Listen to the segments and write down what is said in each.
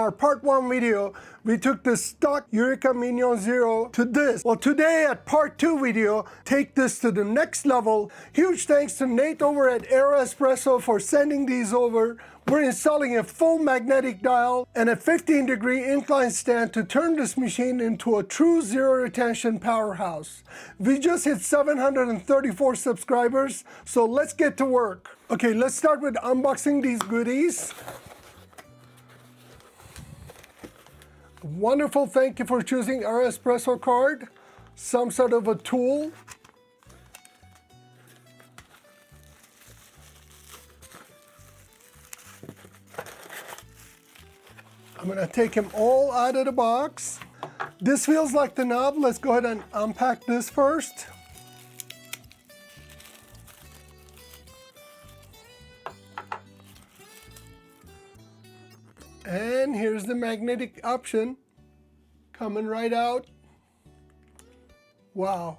our part 1 video, we took the stock Eureka Mignon Zero to this. Well, today at part 2 video, take this to the next level. Huge thanks to Nate over at ARO Espresso for sending these over. We're installing a full magnetic dial and a 15-degree incline stand to turn this machine into a true zero retention powerhouse. We just hit 734 subscribers, so let's get to work. Okay, let's start with unboxing these goodies. Wonderful, thank you for choosing ARO Espresso card. Some sort of a tool. I'm gonna take them all out of the box. This feels like the knob. Let's go ahead and unpack this first. And here's the magnetic option coming right out. Wow.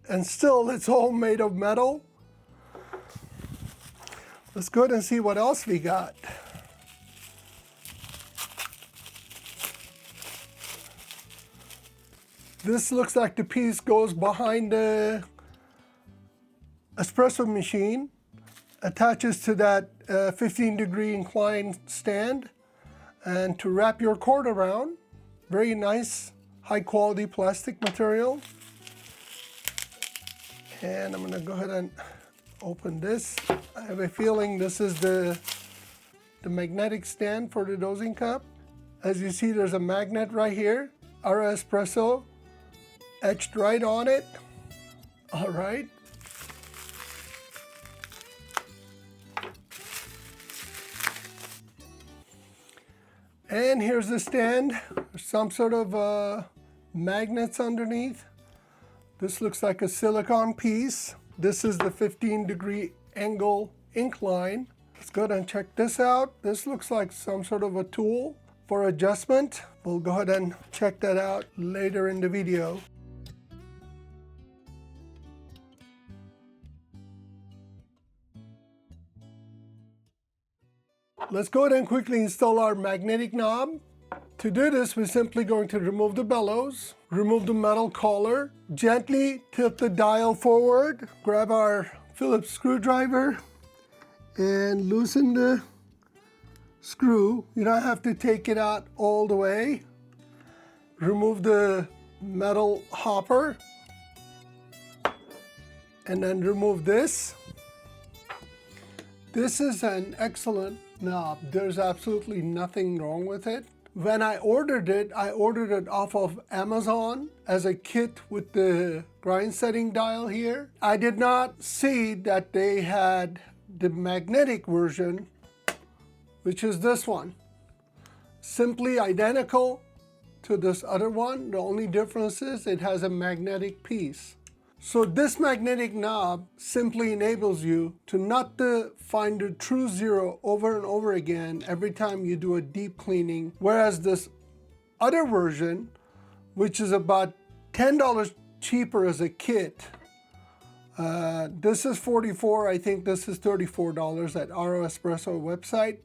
And still it's all made of metal. Let's go ahead and see what else we got. This looks like the piece goes behind the espresso machine, attaches to that 15-degree incline stand, and to wrap your cord around. Very nice, high-quality plastic material. And I'm gonna go ahead and open this. I have a feeling this is the magnetic stand for the dosing cup. As you see, there's a magnet right here, ARO Espresso, etched right on it. All right. And here's the stand. There's some sort of magnets underneath. This looks like a silicone piece. This is the 15-degree angle incline. Let's go ahead and check this out. This looks like some sort of a tool for adjustment. We'll go ahead and check that out later in the video. Let's go ahead and quickly install our magnetic knob. To do this, we're simply going to remove the bellows, remove the metal collar, gently tilt the dial forward, grab our Phillips screwdriver, and loosen the screw. You don't have to take it out all the way. Remove the metal hopper, and then remove this. This is an excellent knob. There's absolutely nothing wrong with it. When I ordered it off of Amazon as a kit with the grind setting dial here. I did not see that they had the magnetic version, which is this one. Simply identical to this other one. The only difference is it has a magnetic piece. So this magnetic knob simply enables you to not find the true zero over and over again every time you do a deep cleaning, whereas this other version, which is about $10 cheaper as a kit, this is $44, I think this is $34 at ARO Espresso website.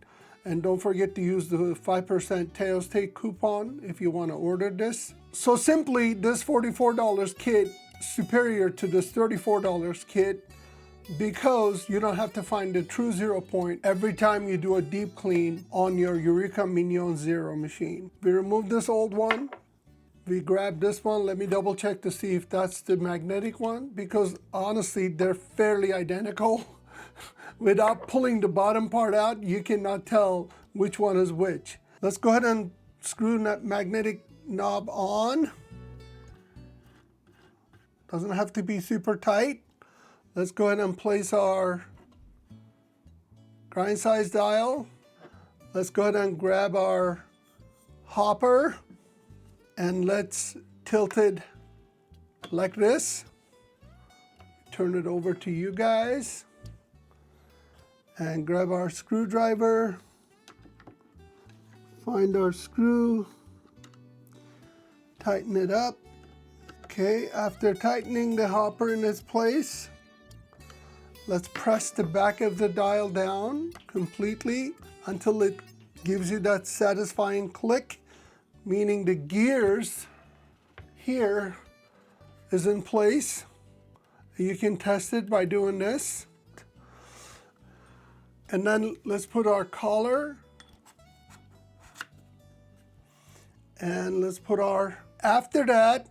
And don't forget to use the 5% Teos Take coupon if you want to order this. So simply, this $44 kit superior to this $34 kit because you don't have to find the true zero point every time you do a deep clean on your Eureka Mignon Zero machine. We remove this old one. We grab this one. Let me double check to see if that's the magnetic one, because honestly, they're fairly identical. Without pulling the bottom part out, you cannot tell which one is which. Let's go ahead and screw that magnetic knob on. Doesn't have to be super tight. Let's go ahead and place our grind size dial. Let's go ahead and grab our hopper and let's tilt it like this. Turn it over to you guys and grab our screwdriver. Find our screw, tighten it up. Okay, after tightening the hopper in its place, let's press the back of the dial down completely until it gives you that satisfying click, meaning the gears here is in place. You can test it by doing this. And then let's put our collar. And let's put our, after that,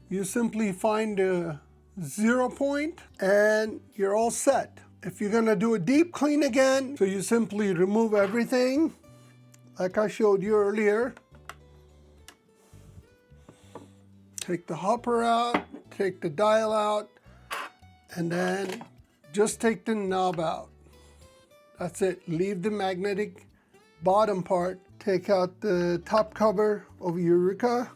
you simply find the 0 point and you're all set. If you're gonna do a deep clean again, so you simply remove everything, like I showed you earlier. Take the hopper out, take the dial out, and then just take the knob out. That's it. Leave the magnetic bottom part. Take out the top cover of Eureka.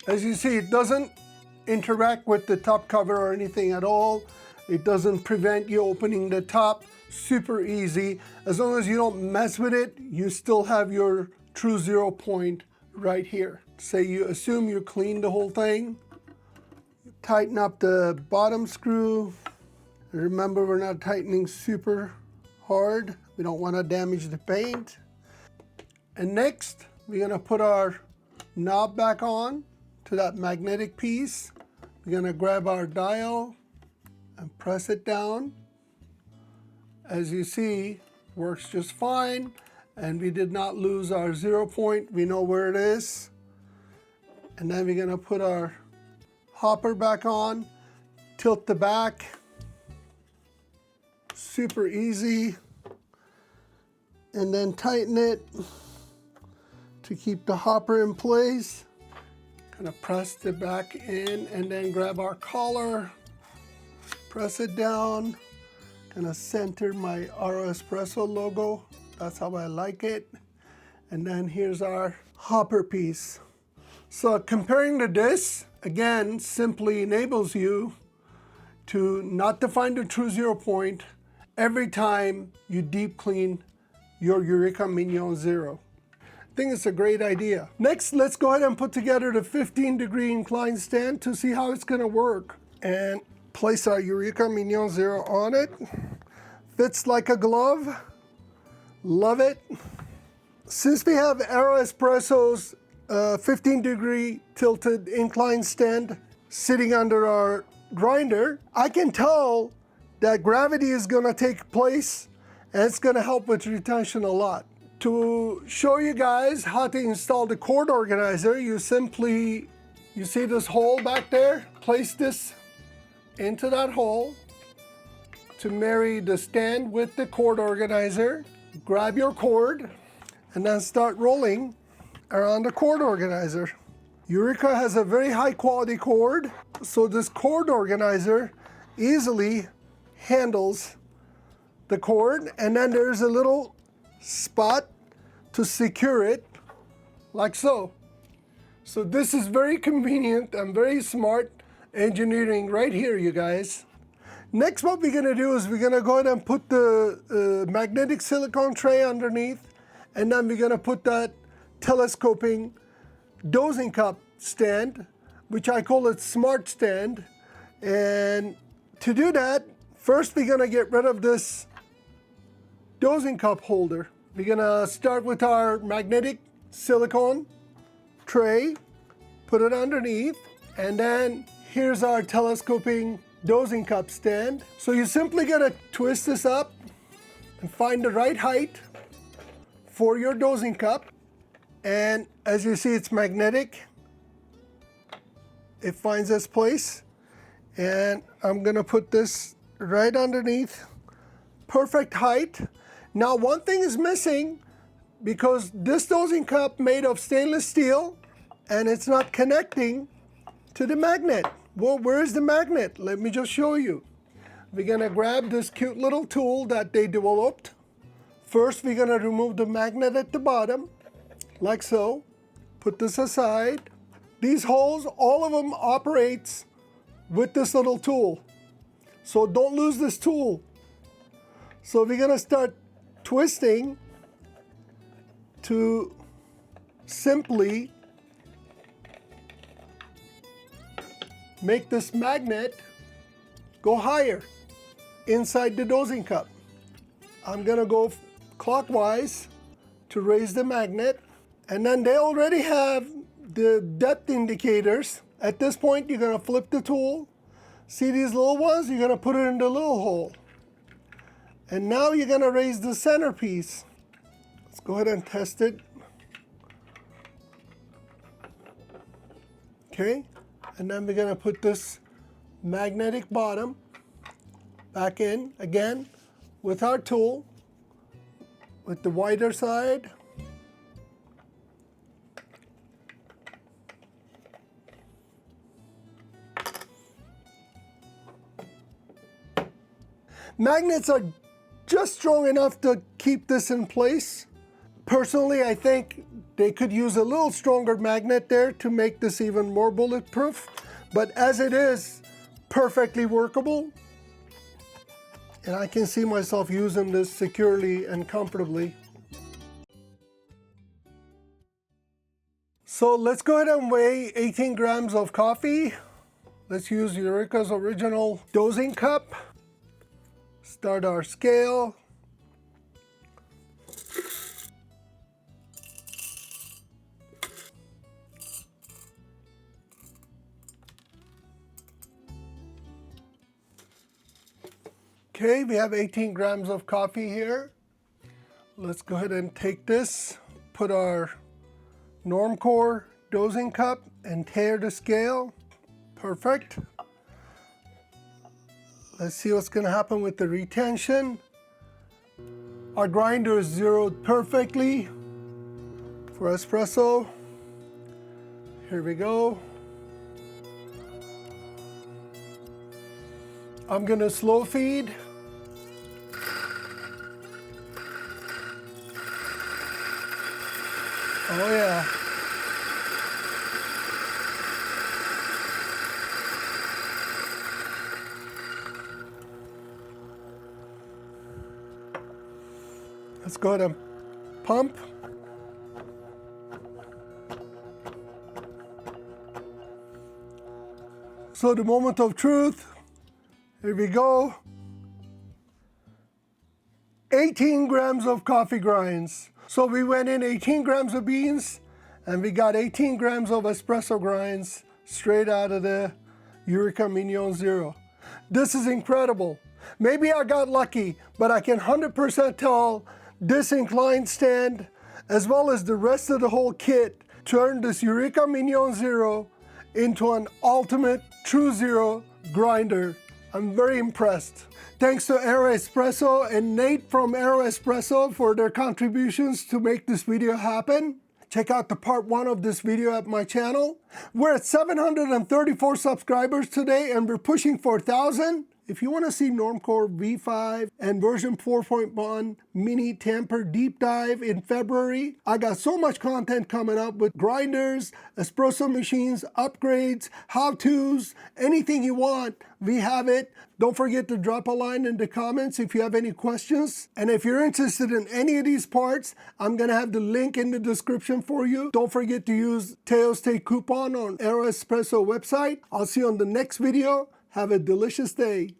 As you see, it doesn't interact with the top cover or anything at all. It doesn't prevent you opening the top. Super easy. As long as you don't mess with it, you still have your true 0 point right here. Say you assume you cleaned the whole thing. Tighten up the bottom screw. Remember, we're not tightening super hard. We don't want to damage the paint. And next, we're going to put our knob back on to that magnetic piece. We're going to grab our dial and press it down. As you see, works just fine. And we did not lose our 0 point. We know where it is. And then we're going to put our hopper back on, tilt the back. Super easy. And then tighten it to keep the hopper in place. Kind of press it back in and then grab our collar, press it down, kind of center my ARO Espresso logo. That's how I like it. And then here's our hopper piece. So comparing to this, again, simply enables you to not to find the true 0 point every time you deep clean your Eureka Mignon Zero. I think it's a great idea. Next, let's go ahead and put together the 15-degree incline stand to see how it's gonna work. And place our Eureka Mignon Zero on it. Fits like a glove. Love it. Since we have ARO Espresso's 15-degree tilted incline stand sitting under our grinder, I can tell that gravity is gonna take place and it's gonna help with retention a lot. To show you guys how to install the cord organizer, you see this hole back there? Place this into that hole to marry the stand with the cord organizer. Grab your cord and then start rolling around the cord organizer. Eureka has a very high quality cord, so this cord organizer easily handles the cord, and then there's a little spot to secure it, like so. So this is very convenient and very smart engineering right here, you guys. Next, what we're gonna do is we're gonna go ahead and put the magnetic silicone tray underneath, and then we're gonna put that telescoping dosing cup stand, which I call it smart stand. And to do that, first we're gonna get rid of this dosing cup holder. We're gonna start with our magnetic silicone tray, put it underneath, and then here's our telescoping dosing cup stand. So you simply gotta twist this up and find the right height for your dosing cup. And as you see, it's magnetic. It finds its place. And I'm gonna put this right underneath. Perfect height. Now, one thing is missing because this dosing cup made of stainless steel and it's not connecting to the magnet. Well, where is the magnet? Let me just show you. We're gonna grab this cute little tool that they developed. First, we're gonna remove the magnet at the bottom, like so. Put this aside. These holes, all of them operates with this little tool. So don't lose this tool. So we're gonna start twisting to simply make this magnet go higher inside the dosing cup. I'm gonna go clockwise to raise the magnet. And then they already have the depth indicators. At this point, you're gonna flip the tool. See these little ones? You're gonna put it in the little hole. And now you're gonna raise the centerpiece. Let's go ahead and test it. Okay, and then we're gonna put this magnetic bottom back in again with our tool with the wider side. Magnets are just strong enough to keep this in place. Personally, I think they could use a little stronger magnet there to make this even more bulletproof. But as it is, perfectly workable. And I can see myself using this securely and comfortably. So let's go ahead and weigh 18 grams of coffee. Let's use Eureka's original dosing cup. Start our scale. Okay, we have 18 grams of coffee here. Let's go ahead and take this, put our Normcore dosing cup and tare the scale. Perfect. Let's see what's gonna happen with the retention. Our grinder is zeroed perfectly for espresso. Here we go. I'm gonna slow feed. Oh yeah. Let's go ahead and pump. So the moment of truth, here we go. 18 grams of coffee grinds. So we went in 18 grams of beans and we got 18 grams of espresso grinds straight out of the Eureka Mignon Zero. This is incredible. Maybe I got lucky, but I can 100% tell this incline stand, as well as the rest of the whole kit, turned this Eureka Mignon Zero into an ultimate true zero grinder. I'm very impressed. Thanks to ARO Espresso and Nate from ARO Espresso for their contributions to make this video happen. Check out the part 1 of this video at my channel. We're at 734 subscribers today and we're pushing 4,000. If you want to see Normcore V5 and version 4.1 mini tamper deep dive in February, I got so much content coming up with grinders, espresso machines, upgrades, how-tos, anything you want, we have it. Don't forget to drop a line in the comments if you have any questions. And if you're interested in any of these parts, I'm gonna have the link in the description for you. Don't forget to use Teo's Take coupon on ARO Espresso website. I'll see you on the next video. Have a delicious day.